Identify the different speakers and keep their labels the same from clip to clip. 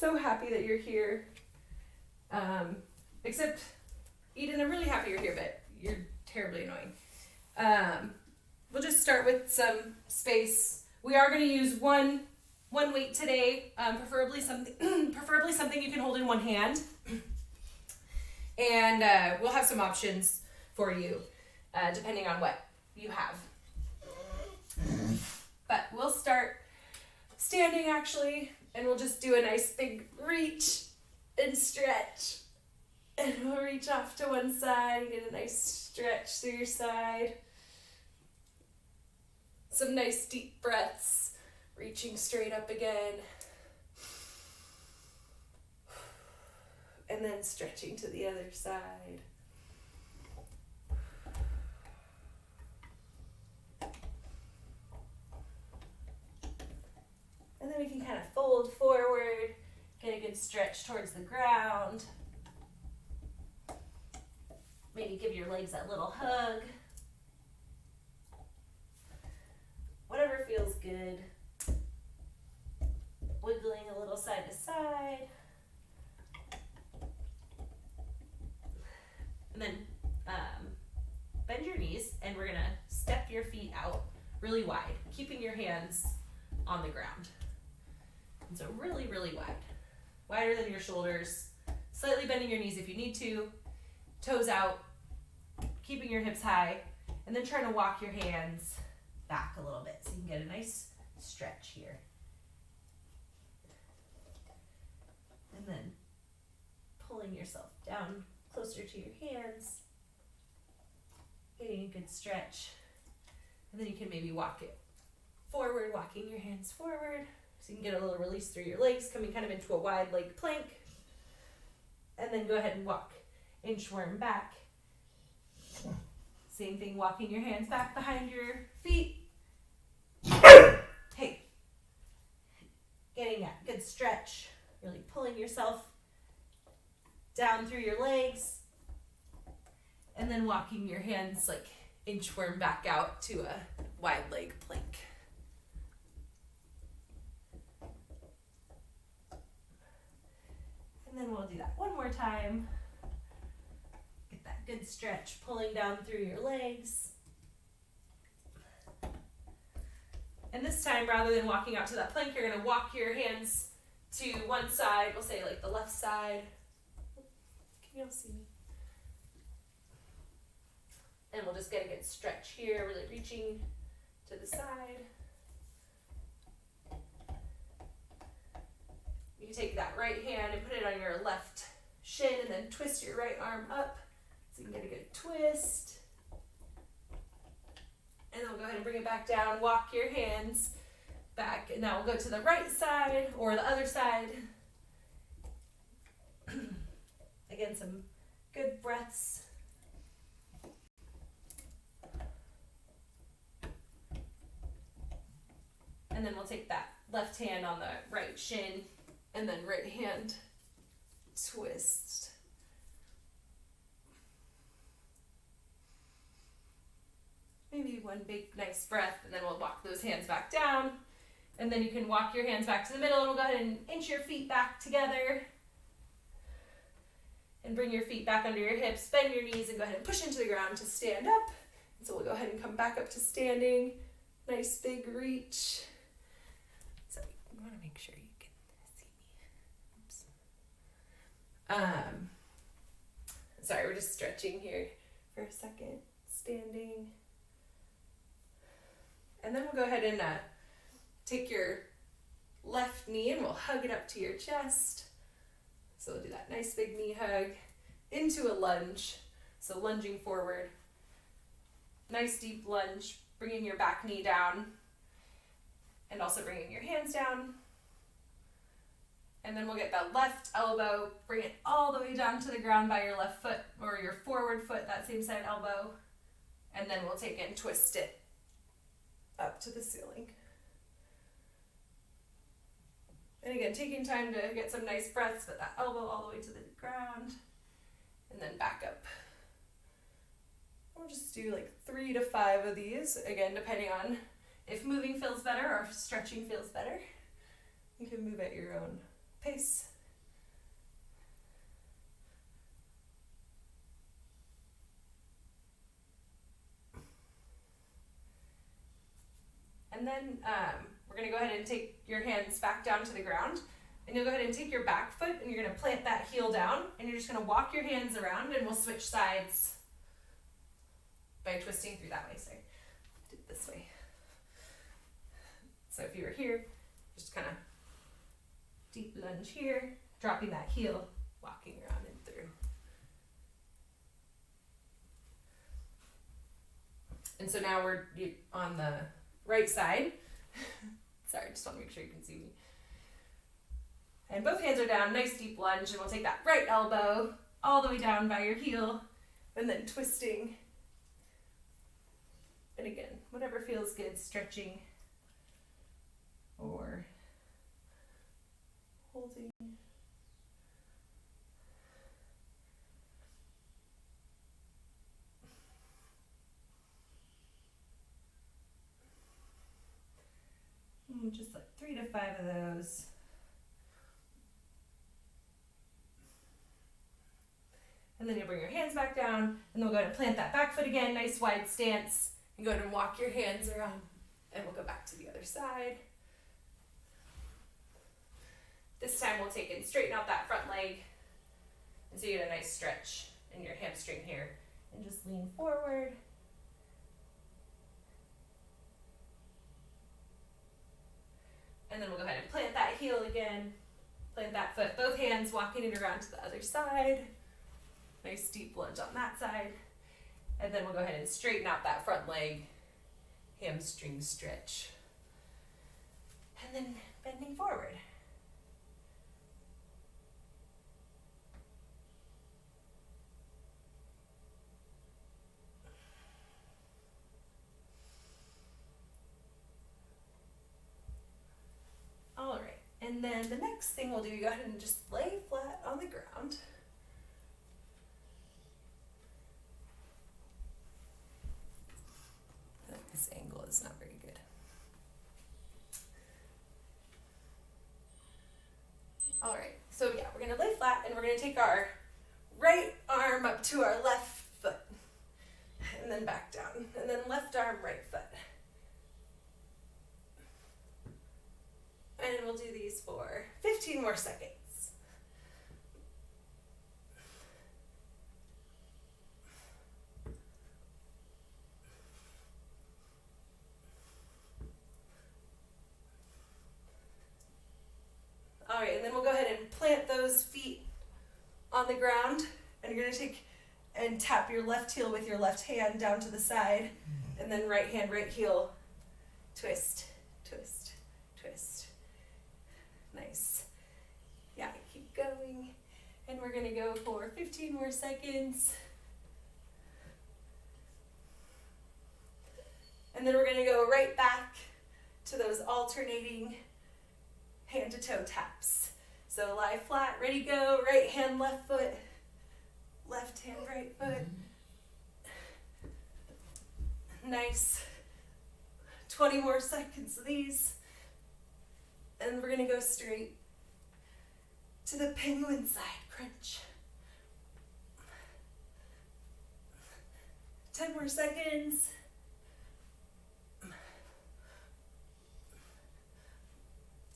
Speaker 1: so happy that you're here. Except, Eden, I'm really happy you're here, but you're terribly annoying. We'll just start with some space. We are going to use one weight today, preferably something you can hold in one hand. And we'll have some options for you, depending on what you have. But we'll start standing, actually, and we'll just do a nice big reach and stretch. And we'll reach off to one side and get a nice stretch through your side. Some nice deep breaths, reaching straight up again. And then stretching to the other side. And then we can kind of fold forward, get a good stretch towards the ground. Maybe give your legs that little hug. Whatever feels good. Wiggling a little side to side. And then bend your knees, and we're gonna step your feet out really wide, keeping your hands on the ground. And so really, really wide. Wider than your shoulders. Slightly bending your knees if you need to. Toes out, keeping your hips high, and then trying to walk your hands back a little bit so you can get a nice stretch here. And then pulling yourself down closer to your hands, getting a good stretch. And then you can maybe walk it forward, walking your hands forward so you can get a little release through your legs, coming kind of into a wide leg plank. And then go ahead and walk inchworm back. Same thing, walking your hands back behind your feet. Hey, getting that good stretch, really pulling yourself down through your legs, and then walking your hands like inchworm back out to a wide leg plank. And then we'll do that one more time. Get that good stretch, pulling down through your legs. And this time, rather than walking out to that plank, you're going to walk your hands to one side. We'll say like the left side. Can you all see me? And we'll just get a good stretch here, really reaching to the side. You can take that right hand and put it on your left shin and then twist your right arm up so you can get a good twist. And then we'll go ahead and bring it back down, walk your hands back, and now we'll go to the right side or the other side. Again, some good breaths. And then we'll take that left hand on the right shin and then right hand twist. Maybe one big nice breath, and then we'll walk those hands back down. And then you can walk your hands back to the middle, and we'll go ahead and inch your feet back together. And bring your feet back under your hips, bend your knees, and go ahead and push into the ground to stand up. And so we'll go ahead and come back up to standing. Nice big reach. So you want to make sure you can see me. Oops. Sorry, we're just stretching here for a second. Standing. And then we'll go ahead and take your left knee and we'll hug it up to your chest. So we'll do that nice big knee hug into a lunge. So lunging forward. Nice deep lunge, bringing your back knee down and also bringing your hands down. And then we'll get that left elbow, bring it all the way down to the ground by your left foot or your forward foot, that same side elbow. And then we'll take and twist it up to the ceiling. And again, taking time to get some nice breaths, but that elbow all the way to the ground. And then back up. We'll just do like 3 to 5 of these, again, depending on if moving feels better or if stretching feels better. You can move at your own pace. And then we're going to go ahead and take your hands back down to the ground. And you'll go ahead and take your back foot and you're going to plant that heel down. And you're just going to walk your hands around and we'll switch sides by twisting through that way. So do it this way. So if you were here, just kind of deep lunge here, dropping that heel, walking around and through. And so now we're on the right side. Sorry, just want to make sure you can see me. And both hands are down, nice deep lunge, and we'll take that right elbow all the way down by your heel, and then twisting. And again, whatever feels good, stretching or holding. Just like 3 to 5 of those. And then you'll bring your hands back down, and then we'll go ahead and plant that back foot again, nice wide stance, and go ahead and walk your hands around, and we'll go back to the other side. This time we'll take and straighten out that front leg, and so you get a nice stretch in your hamstring here, and just lean forward. And then we'll go ahead and plant that heel again, plant that foot, both hands, walking it around to the other side. Nice deep lunge on that side. And then we'll go ahead and straighten out that front leg, hamstring stretch. And then bending forward. All right, and then the next thing we'll do, you go ahead and just lay flat on the ground. This angle is not very good. All right, so yeah, we're gonna lay flat and we're gonna take our right arm up to our left foot and then back down, and then left arm, right foot. And we'll do these for 15 more seconds. All right, and then we'll go ahead and plant those feet on the ground, and you're gonna take and tap your left heel with your left hand down to the side, and then right hand, right heel, twist, twist, twist. Nice. Yeah, keep going. And we're gonna go for 15 more seconds. And then we're gonna go right back to those alternating hand to toe taps. So lie flat, ready, go, right hand, left foot, left hand, right foot. Nice. 20 more seconds of these. And we're gonna go straight to the penguin side crunch. 10 more seconds.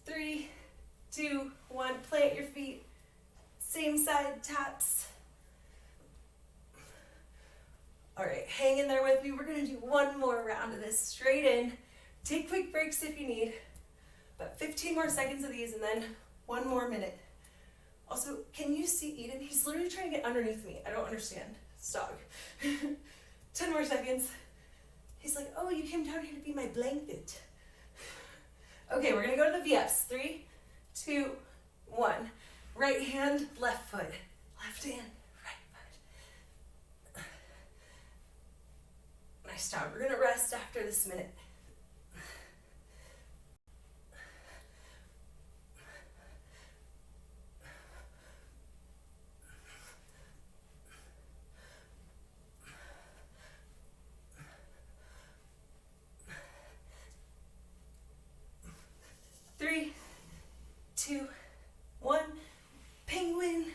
Speaker 1: 3, 2, 1, plant your feet. Same side taps. All right, hang in there with me. We're gonna do one more round of this straight in. Take quick breaks if you need. But 15 more seconds of these and then 1 more minute. Also, can you see Eden? He's literally trying to get underneath me. I don't understand. This dog. 10 more seconds. He's like, oh, you came down here to be my blanket. Okay, we're gonna go to the V-ups. 3, 2, 1. Right hand, left foot. Left hand, right foot. Nice job. We're gonna rest after this minute. Three, 2, 1, penguin.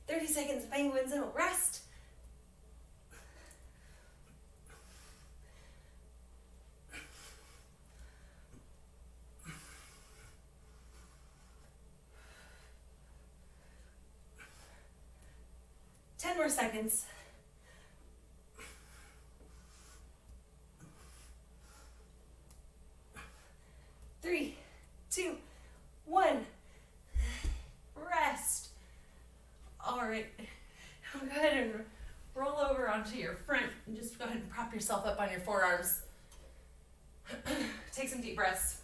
Speaker 1: 30 seconds of penguins and we'll rest. 10 more seconds. 3, 2, 1. Rest. All right. Go ahead and roll over onto your front and just go ahead and prop yourself up on your forearms. Take some deep breaths.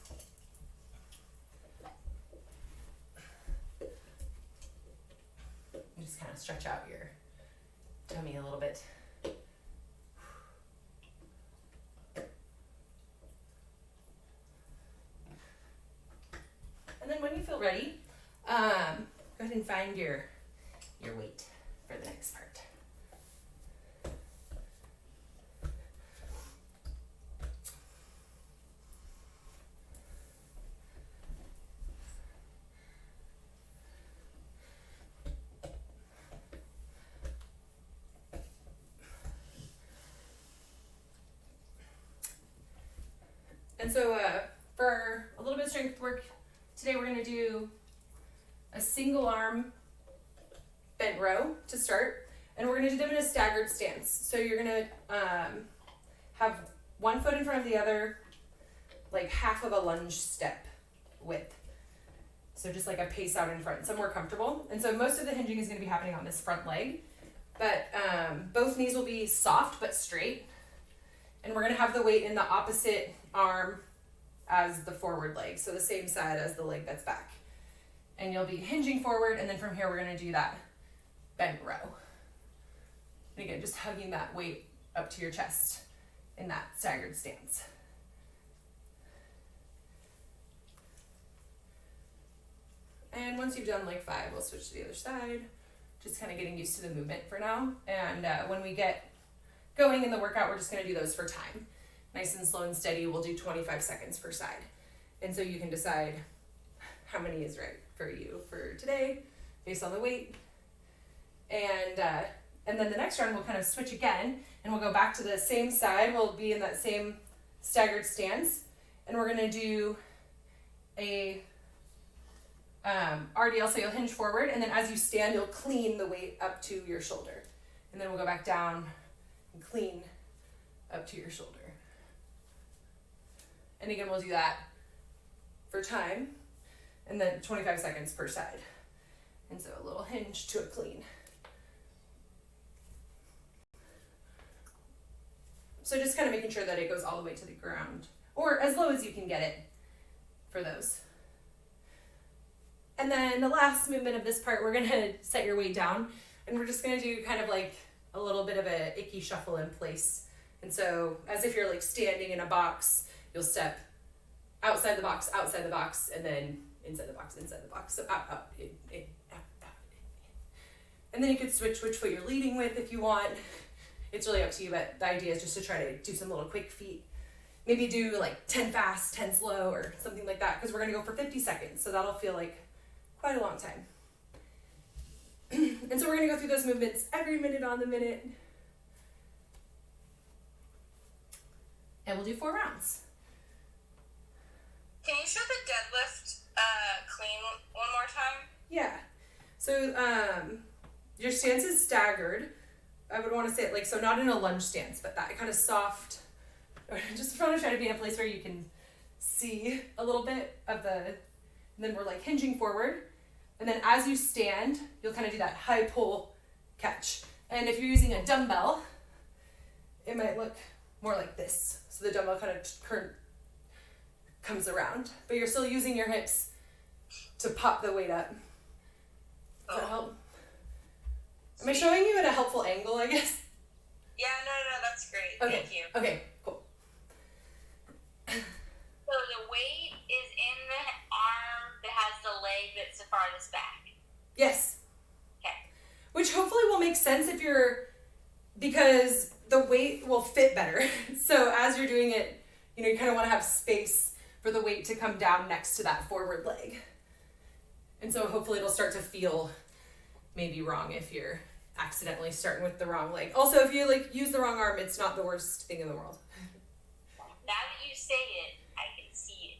Speaker 1: And just kind of stretch out your tummy a little bit. And then when you feel ready, go ahead and find your weight for the next part. And so for a little bit of strength work, today we're going to do a single arm bent row to start, and we're going to do them in a staggered stance. So you're going to have one foot in front of the other, like half of a lunge step width. So just like a pace out in front, somewhere comfortable. And so most of the hinging is going to be happening on this front leg, but both knees will be soft but straight. And we're going to have the weight in the opposite arm as the forward leg, so the same side as the leg that's back. And you'll be hinging forward, and then from here we're going to do that bent row. And again, just hugging that weight up to your chest in that staggered stance. And once you've done like 5, we'll switch to the other side, just kind of getting used to the movement for now. And when we get going in the workout, we're just going to do those for time. Nice and slow and steady. We'll do 25 seconds per side. And so you can decide how many is right for you for today based on the weight. And then the next round we'll kind of switch again, and we'll go back to the same side. We'll be in that same staggered stance, and we're going to do a RDL, so you'll hinge forward, and then as you stand, you'll clean the weight up to your shoulder. And then we'll go back down and clean up to your shoulder. And again, we'll do that for time, and then 25 seconds per side. And so a little hinge to a clean. So just kind of making sure that it goes all the way to the ground, or as low as you can get it for those. And then the last movement of this part, we're gonna set your weight down, and we're just gonna do kind of like a little bit of a icky shuffle in place. And so as if you're like standing in a box, you'll step outside the box, and then inside the box. So out, in, out, in. And then you could switch which foot you're leading with if you want. It's really up to you, but the idea is just to try to do some little quick feet. Maybe do like 10 fast, 10 slow, or something like that, because we're gonna go for 50 seconds, so that'll feel like quite a long time. And so we're gonna go through those movements every minute on the minute. And we'll do 4 rounds.
Speaker 2: Can you show the deadlift clean one more time?
Speaker 1: Yeah. So your stance is staggered. I would want to say it like, so not in a lunge stance, but that kind of soft, or just want to try to be in a place where you can see a little bit of the, and then we're like hinging forward. And then as you stand, you'll kind of do that high pull catch. And if you're using a dumbbell, it might look more like this. So the dumbbell kind of comes around, but you're still using your hips to pop the weight up. Does that help? Am I showing you at a helpful angle, I guess?
Speaker 2: Yeah, no, that's great.
Speaker 1: Okay.
Speaker 2: Thank you.
Speaker 1: Okay, cool.
Speaker 2: So the weight is in the arm that has the leg that's the farthest back.
Speaker 1: Yes.
Speaker 2: Okay.
Speaker 1: Which hopefully will make sense because the weight will fit better. So as you're doing it, you kind of want to have space for the weight to come down next to that forward leg. And so hopefully it'll start to feel maybe wrong if you're accidentally starting with the wrong leg. Also, if you use the wrong arm, it's not the worst thing in the world.
Speaker 2: Now that you say it, I can see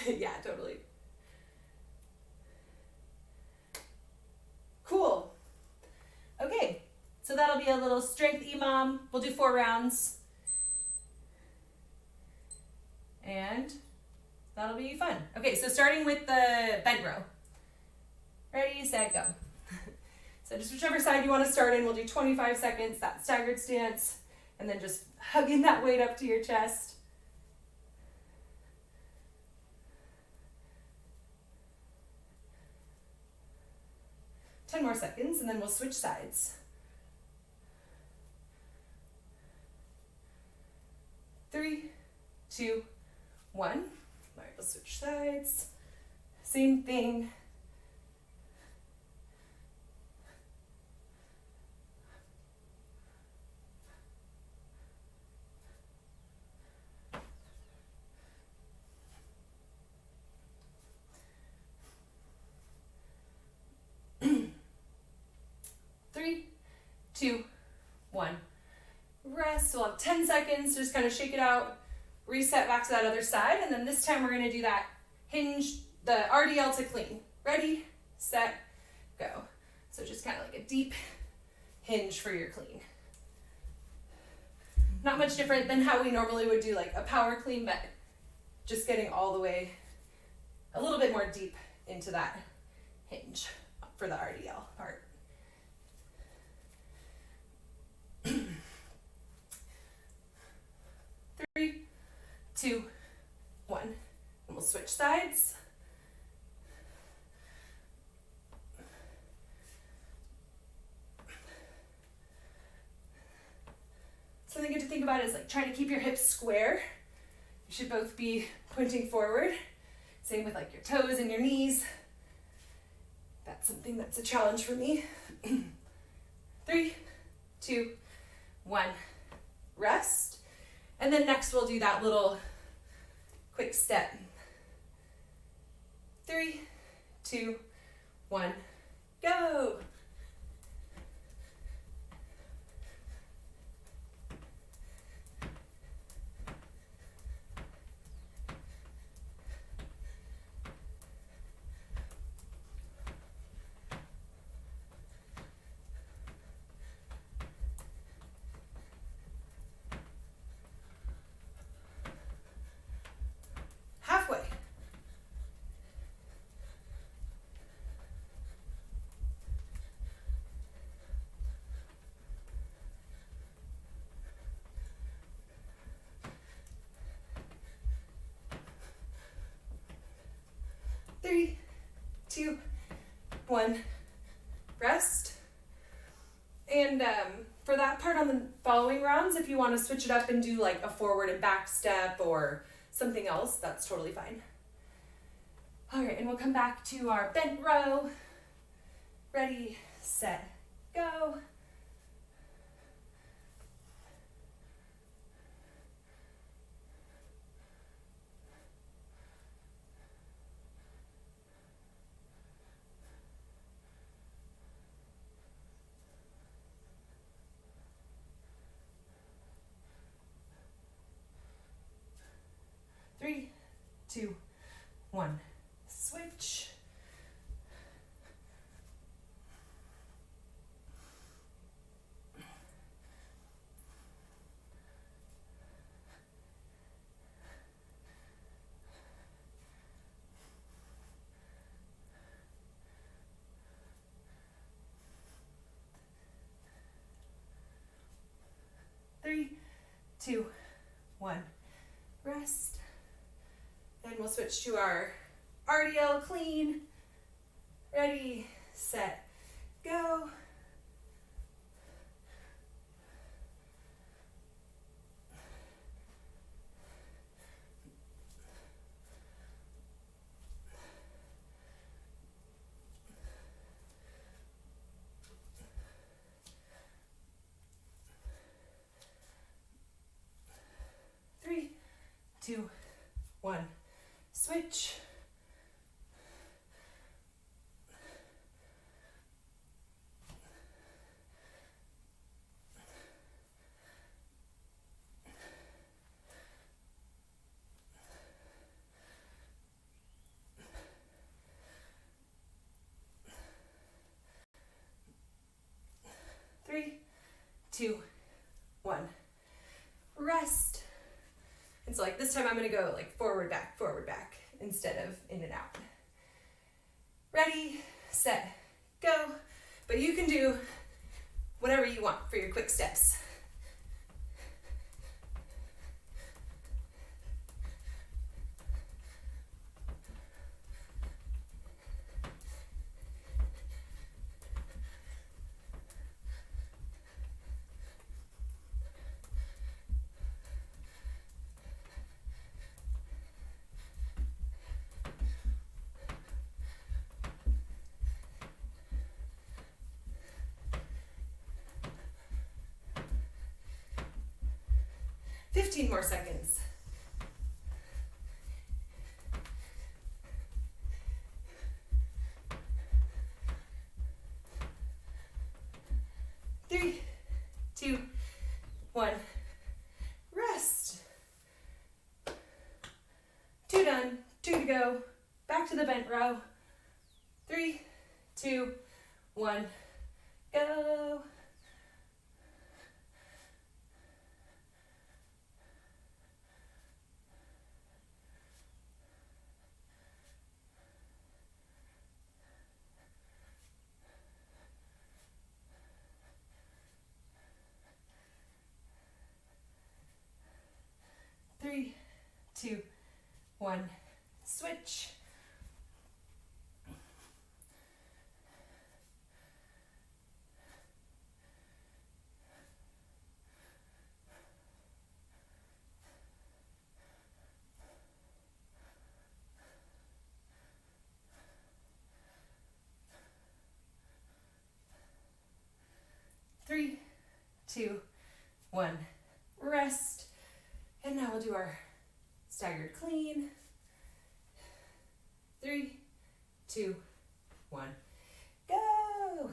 Speaker 2: it.
Speaker 1: Yeah, totally. Cool. Okay, So that'll be a little strength EMOM. We'll do 4 rounds. And that'll be fun. Okay, so starting with the bent row. Ready, set, go. So just whichever side you want to start in, we'll do 25 seconds, that staggered stance, and then just hugging that weight up to your chest. Ten more seconds, and then we'll switch sides. 3, 2, 1. All right, we'll switch sides. Same thing. Three, 2, 1. Rest. So we'll have 10 seconds to just kind of shake it out, reset back to that other side, and then this time we're going to do that hinge, the RDL to clean. Ready, set, go. So just kind of like a deep hinge for your clean. Not much different than how we normally would do like a power clean, but just getting all the way a little bit more deep into that hinge for the RDL part. 3, 2, 1. And we'll switch sides. Something good to think about is like trying to keep your hips square. You should both be pointing forward. Same with like your toes and your knees. That's something that's a challenge for me. 3, 2, 1. Rest. And then next we'll do that little quick step. 3, 2, 1, go. Halfway. 3, 2, 1, rest. And for that part on the following rounds, if you want to switch it up and do like a forward and back step or something else, that's totally fine. All right, and we'll come back to our bent row. Ready, set, go. Three, 2, 1. Switch. Three, 2, 1. Rest. And we'll switch to our RDL clean. Ready, set, go. Three, 2, 1. Switch. Three, 2, 1. Rest. And so like this time I'm going to go like forward, back, instead of in and out. Ready, set, go. But you can do whatever you want for your quick steps. Fifteen more seconds. Three, 2, 1. Rest. 2 done. 2 to go. Back to the bent row. 3, 2, 1. Go. Three, 2, 1. Switch. Three, 2, 1. Rest. And now we'll do our staggered clean. 3, 2, 1. Go.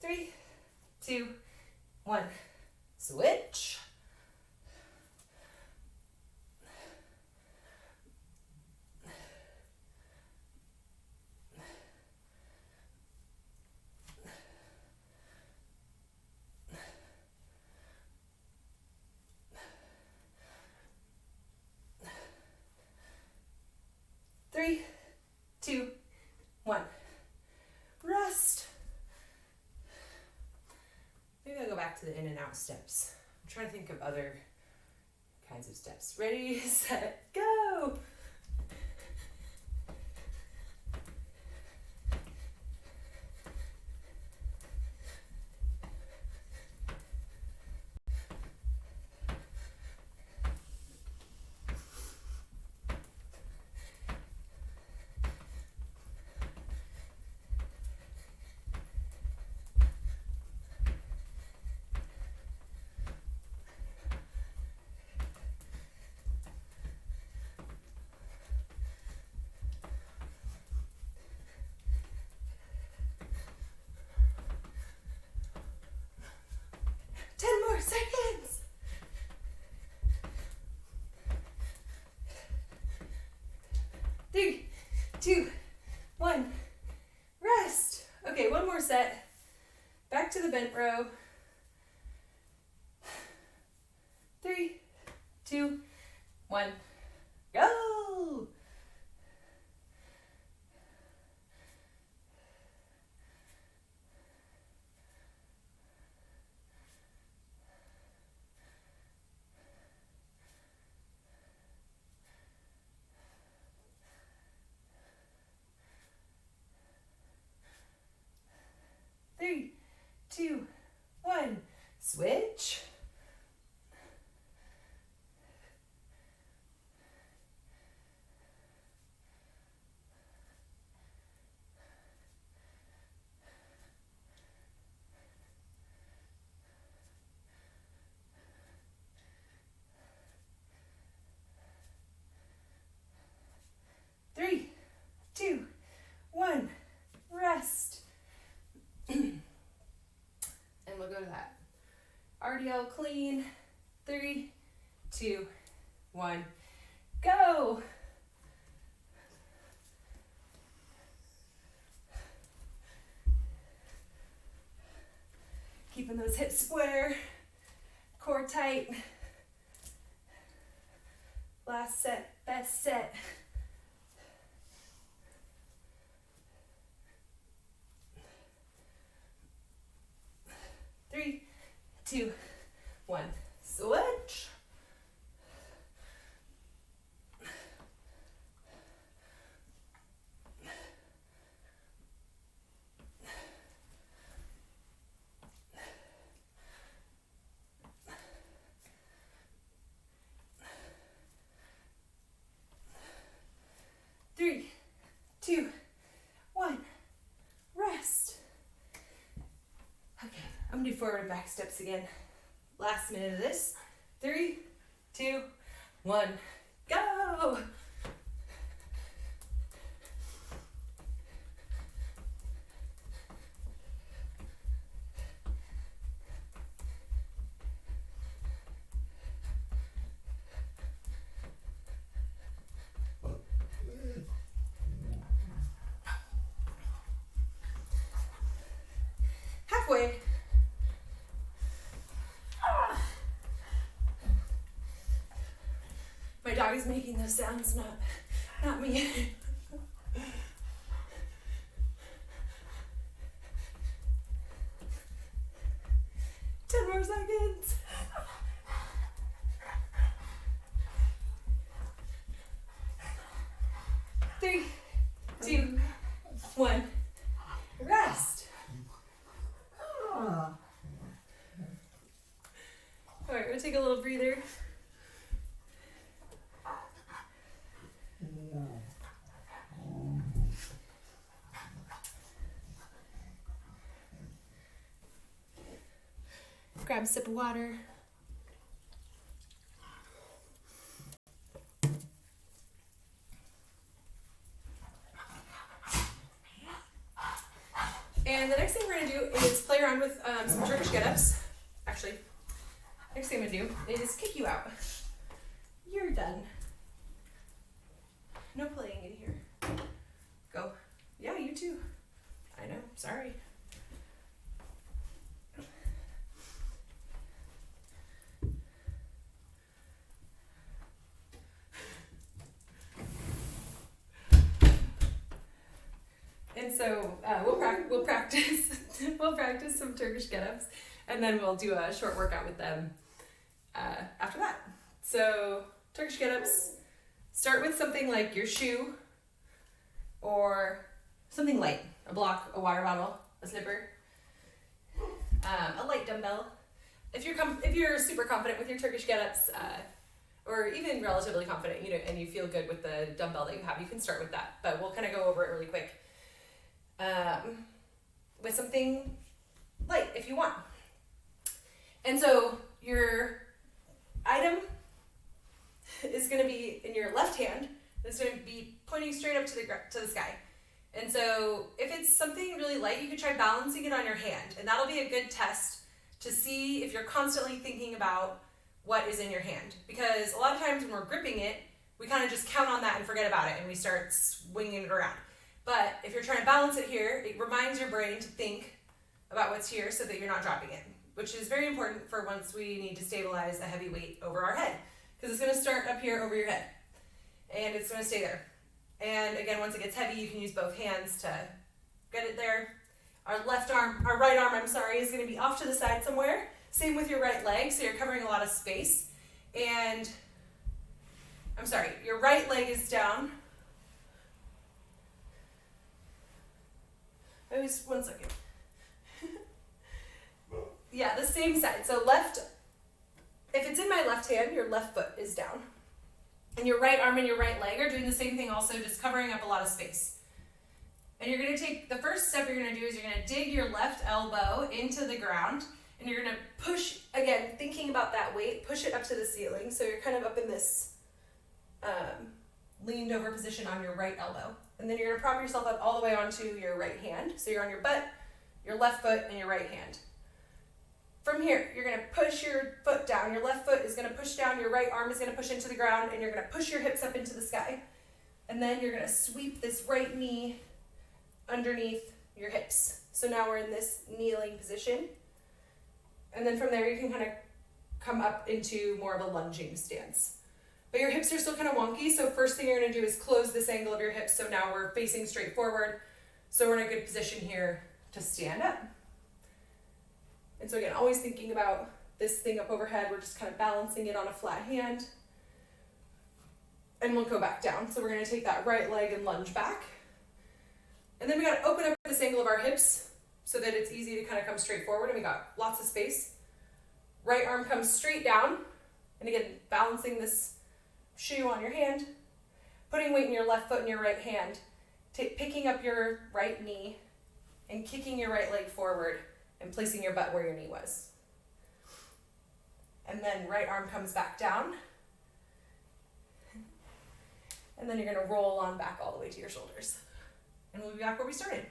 Speaker 1: Three, 2, 1. Switch. Three, 2, 1. Rest. Maybe I'll go back to the in and out steps. I'm trying to think of other kinds of steps. Ready, set, go. Seconds. Three, 2, 1. Rest. Okay, one more set. Back to the bent row. 3, 2, 1. Go. Three, 2, 1. Switch. RDL clean. 3, 2, 1, go. Keeping those hips square, core tight. Last set, best set. Three, 2, 1, switch. Three, 2, 1, rest. Okay, I'm gonna do forward and back steps again. Last minute of this. 3, 2, 1, go. Halfway. My dog is making those sounds, not me. 10 more seconds. Three, 2, 1, rest. All right, we'll take a little breather. Grab a sip of water. And the next thing we're going to do is play around with some Turkish Get-Ups. Actually, next thing I'm going to do is kick you out. You're done. No playing in here. Go. Yeah, you too. I know. Sorry. And so we'll practice we'll practice some Turkish Get-Ups, and then we'll do a short workout with them after that. So Turkish Get-Ups, start with something like your shoe or something light, a block, a water bottle, a slipper, a light dumbbell. If you're super confident with your Turkish Get-Ups, or even relatively confident, and you feel good with the dumbbell that you have, you can start with that. But we'll kind of go over it really quick. With something light if you want. And so your item is going to be in your left hand. It's going to be pointing straight up to the sky. And so if it's something really light, you could try balancing it on your hand, and that'll be a good test to see if you're constantly thinking about what is in your hand. Because a lot of times when we're gripping it, we kind of just count on that and forget about it, and we start swinging it around. But if you're trying to balance it here, it reminds your brain to think about what's here so that you're not dropping it, which is very important for once we need to stabilize a heavy weight over our head, because it's going to start up here over your head, and it's going to stay there. And again, once it gets heavy, you can use both hands to get it there. Our right arm, is going to be off to the side somewhere. Same with your right leg, so you're covering a lot of space. And, your right leg is down. One second. Yeah, the same side. So if it's in my left hand, your left foot is down. And your right arm and your right leg are doing the same thing also, just covering up a lot of space. And you're going to take, the first step you're going to do is you're going to dig your left elbow into the ground, and you're going to push, again, thinking about that weight, push it up to the ceiling. So you're kind of up in this leaned over position on your right elbow. And then you're going to prop yourself up all the way onto your right hand. So you're on your butt, your left foot, and your right hand. from here, you're gonna push your foot down. Your left foot is gonna push down, your right arm is gonna push into the ground, and you're gonna push your hips up into the sky. And then you're gonna sweep this right knee underneath your hips. So now we're in this kneeling position. And then from there, you can kind of come up into more of a lunging stance. But your hips are still kind of wonky, so first thing you're gonna do is close this angle of your hips, so now we're facing straight forward. So we're in a good position here to stand up. And so again, always thinking about this thing up overhead, we're just kind of balancing it on a flat hand. And we'll go back down. So we're gonna take that right leg and lunge back. And then we gotta open up this angle of our hips so that it's easy to kind of come straight forward, and we got lots of space. Right arm comes straight down. And again, balancing this shoe on your hand, putting weight in your left foot and your right hand, picking up your right knee and kicking your right leg forward and placing your butt where your knee was. And then right arm comes back down. And then you're gonna roll on back all the way to your shoulders. And we'll be back where we started.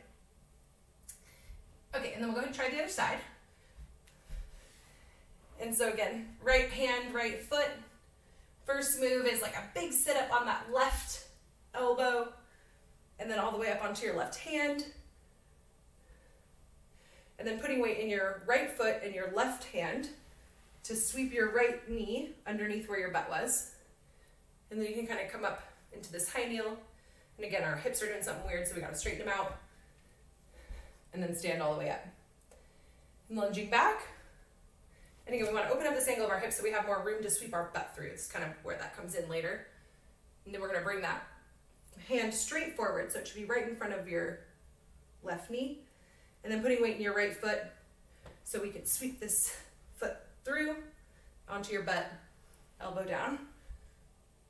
Speaker 1: Okay, and then we'll go ahead and try the other side. And so again, right hand, right foot. First move is like a big sit up on that left elbow, and then all the way up onto your left hand. And then putting weight in your right foot and your left hand to sweep your right knee underneath where your butt was. And then you can kind of come up into this high kneel. And again, our hips are doing something weird, so we gotta straighten them out. And then stand all the way up. And lunging back. And again, we wanna open up this angle of our hips so we have more room to sweep our butt through. It's kind of where that comes in later. And then we're gonna bring that hand straight forward, so it should be right in front of your left knee. And then putting weight in your right foot so we can sweep this foot through onto your butt, elbow down.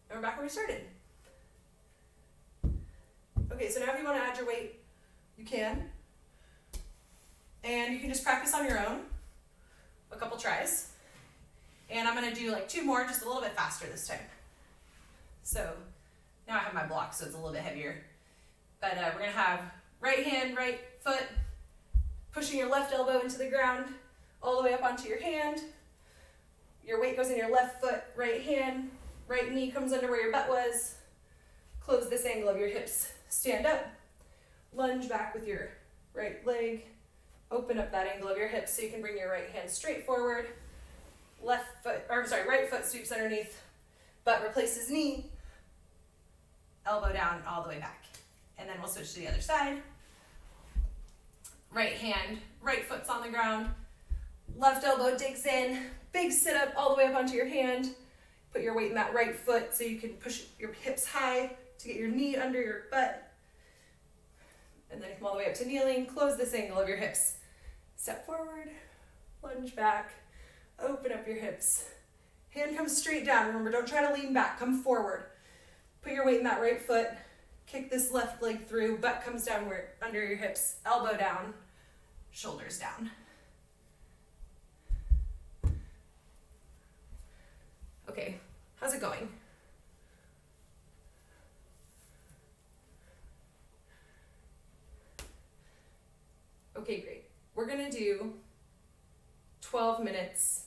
Speaker 1: And we're back where we started. Okay, so now if you want to add your weight, you can. And you can just practice on your own, a couple tries. And I'm going to do like 2 more, just a little bit faster this time. So now I have my block, so it's a little bit heavier. But we're going to have right hand, right foot, pushing your left elbow into the ground, all the way up onto your hand. Your weight goes in your left foot, right hand, right knee comes under where your butt was. Close this angle of your hips, stand up, lunge back with your right leg, open up that angle of your hips so you can bring your right hand straight forward. Right foot sweeps underneath, butt replaces knee, elbow down all the way back. And then we'll switch to the other side. Right hand, right foot's on the ground, left elbow digs in, big sit up all the way up onto your hand. Put your weight in that right foot so you can push your hips high to get your knee under your butt. And then come all the way up to kneeling, close this angle of your hips. Step forward, lunge back, open up your hips. Hand comes straight down. Remember, don't try to lean back, come forward. Put your weight in that right foot. Kick this left leg through, butt comes down under your hips, elbow down, shoulders down. Okay, how's it going? Okay, great. We're gonna do 12 minutes,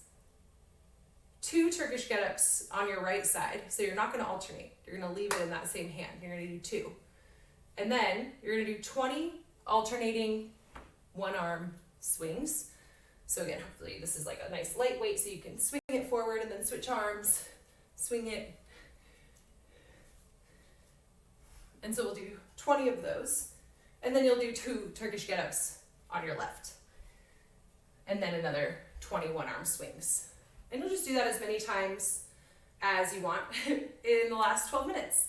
Speaker 1: 2 Turkish get-ups on your right side. So you're not gonna alternate. You're gonna leave it in that same hand. You're gonna do 2. And then you're gonna do 20 alternating 1-arm swings. So again, hopefully this is like a nice lightweight so you can swing it forward and then switch arms, swing it. And so we'll do 20 of those. And then you'll do 2 Turkish get-ups on your left. And then another 20 1-arm swings. And you'll just do that as many times as you want in the last 12 minutes.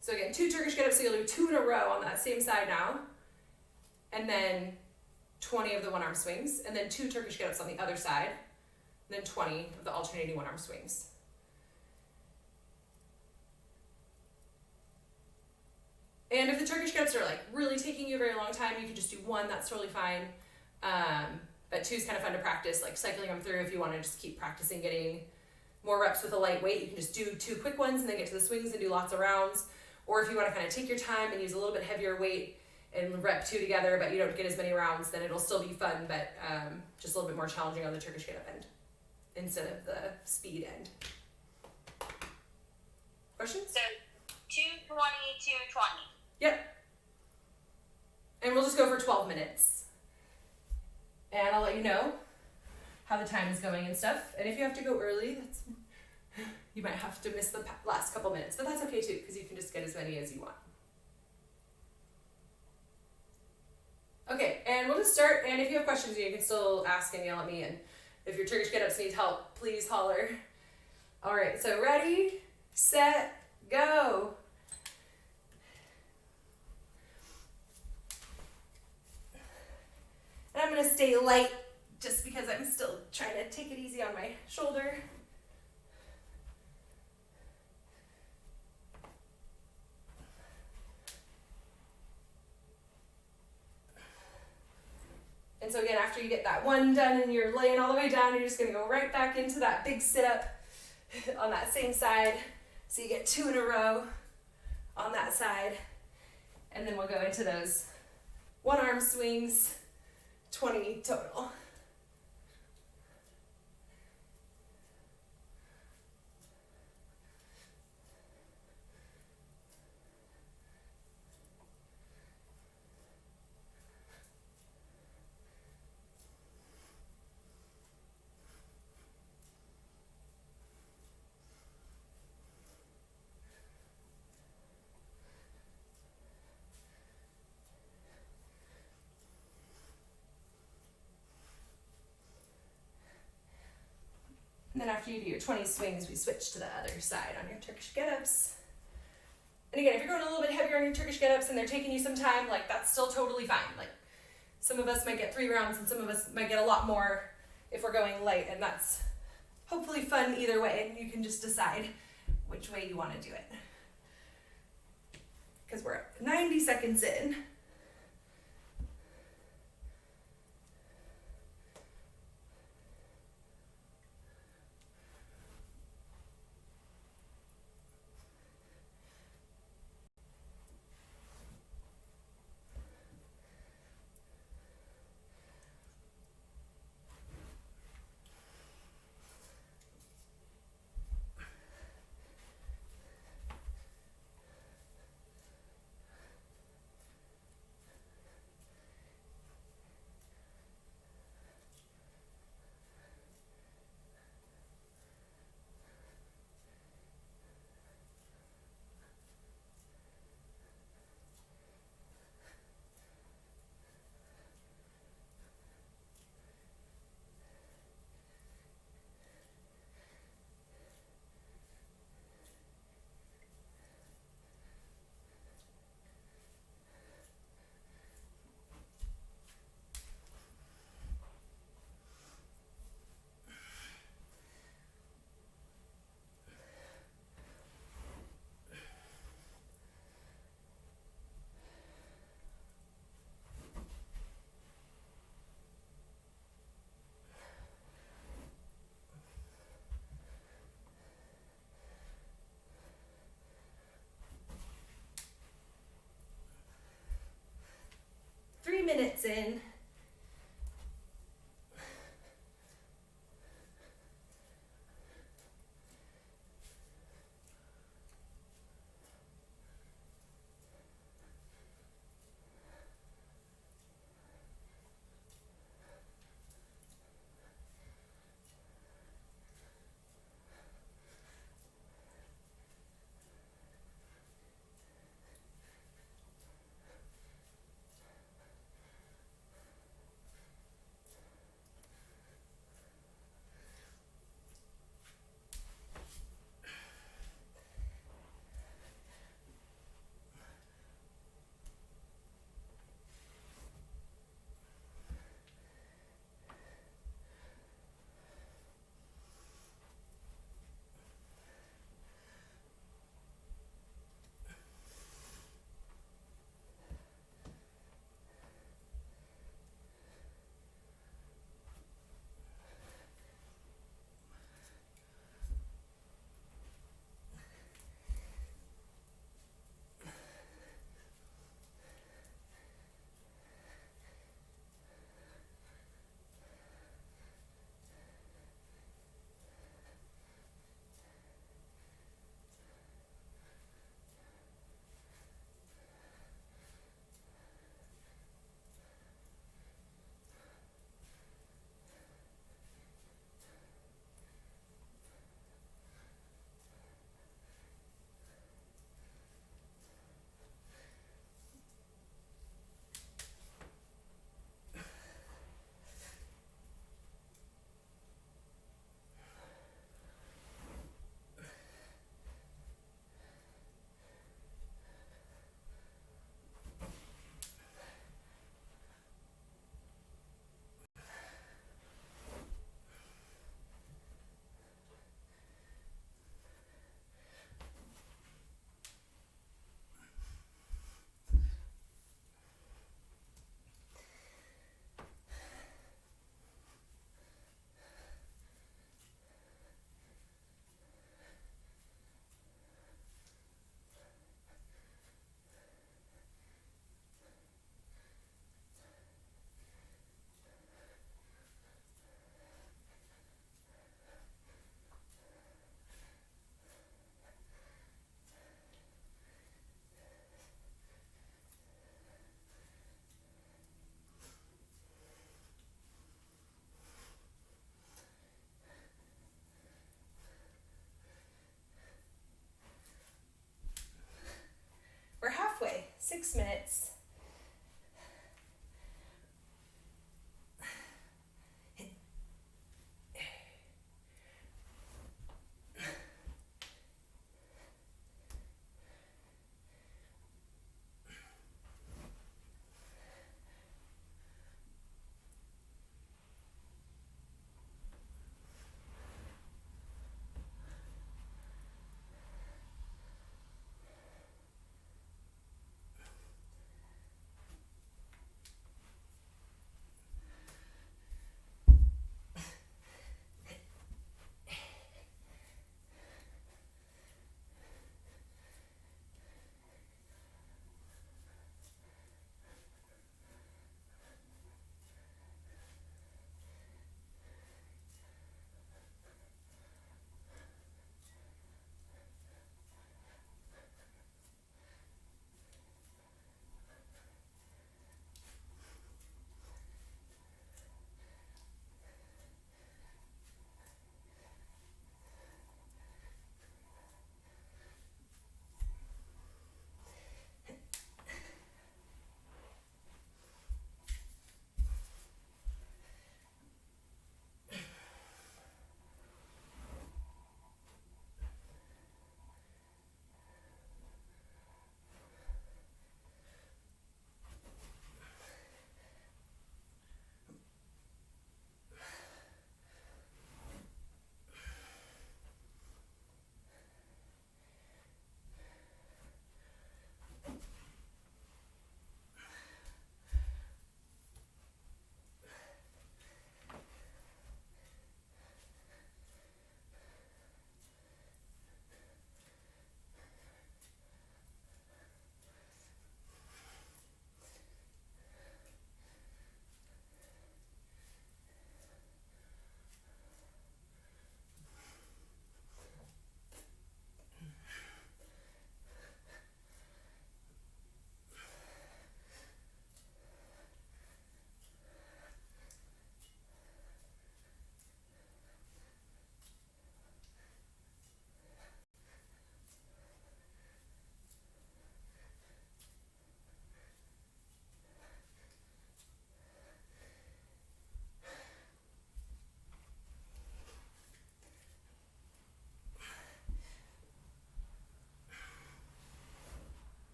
Speaker 1: So again, 2 Turkish get-ups, so you'll do 2 in a row on that same side now. And then 20 of the 1-arm swings, and then 2 Turkish get-ups on the other side, and then 20 of the alternating 1-arm swings. And if the Turkish get-ups are like really taking you a very long time, you can just do 1, that's totally fine. But 2 is kind of fun to practice, like cycling them through if you want to just keep practicing getting more reps with a light weight. You can just do 2 quick ones and then get to the swings and do lots of rounds. Or if you want to kind of take your time and use a little bit heavier weight and rep 2 together, but you don't get as many rounds, then it'll still be fun, but just a little bit more challenging on the Turkish get-up end instead of the speed end. Questions?
Speaker 2: So 220, 220.
Speaker 1: Yep. And we'll just go for 12 minutes. And I'll let you know how the time is going and stuff. And if you have to go early, you might have to miss the last couple minutes, but that's okay too, because you can just get as many as you want. Okay, and we'll just start, and if you have questions, you can still ask and yell at me, and if your Turkish get-ups need help, please holler. All right, so ready, set, go. And I'm gonna stay light just because I'm still trying to take it easy on my shoulder. And so again, after you get that one done and you're laying all the way down, you're just gonna go right back into that big sit-up on that same side. So you get 2 in a row on that side. And then we'll go into those one arm swings, 20 total. And then after you do your 20 swings, we switch to the other side on your Turkish get-ups. And again, if you're going a little bit heavier on your Turkish get-ups and they're taking you some time, like that's still totally fine. Like some of us might get 3 rounds and some of us might get a lot more if we're going light, and that's hopefully fun either way, and you can just decide which way you want to do it. Because we're 90 seconds in. Minutes in.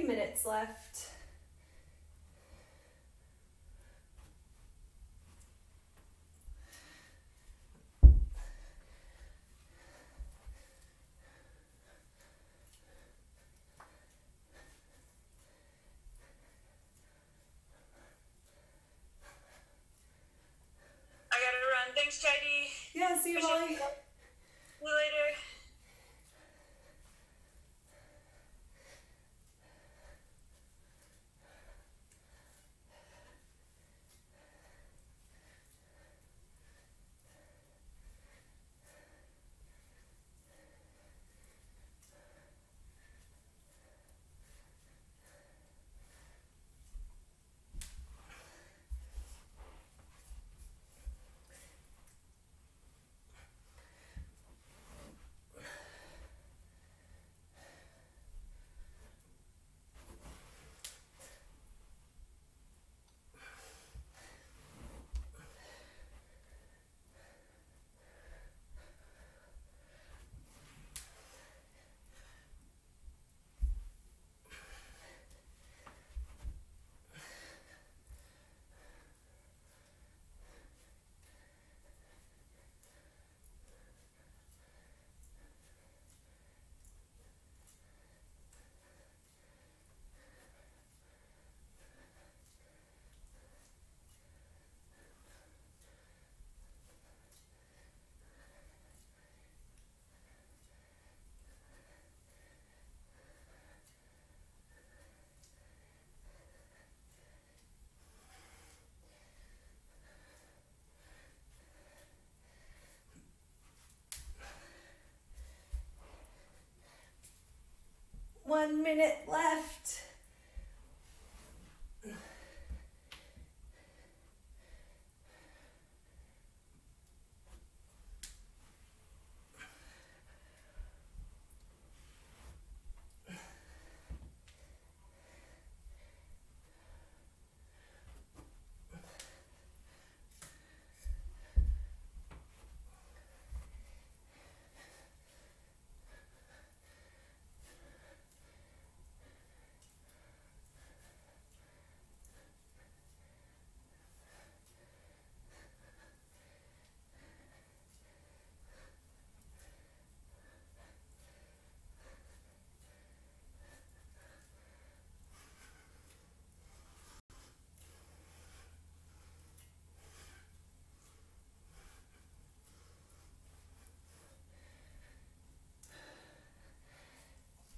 Speaker 1: minutes left.
Speaker 2: I gotta run. Thanks, Chardy.
Speaker 1: Yeah, see you, Molly.
Speaker 2: See you later.
Speaker 1: One minute left.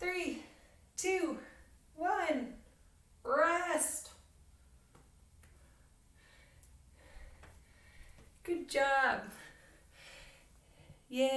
Speaker 1: Three, two, one. Rest. Good job. Yay.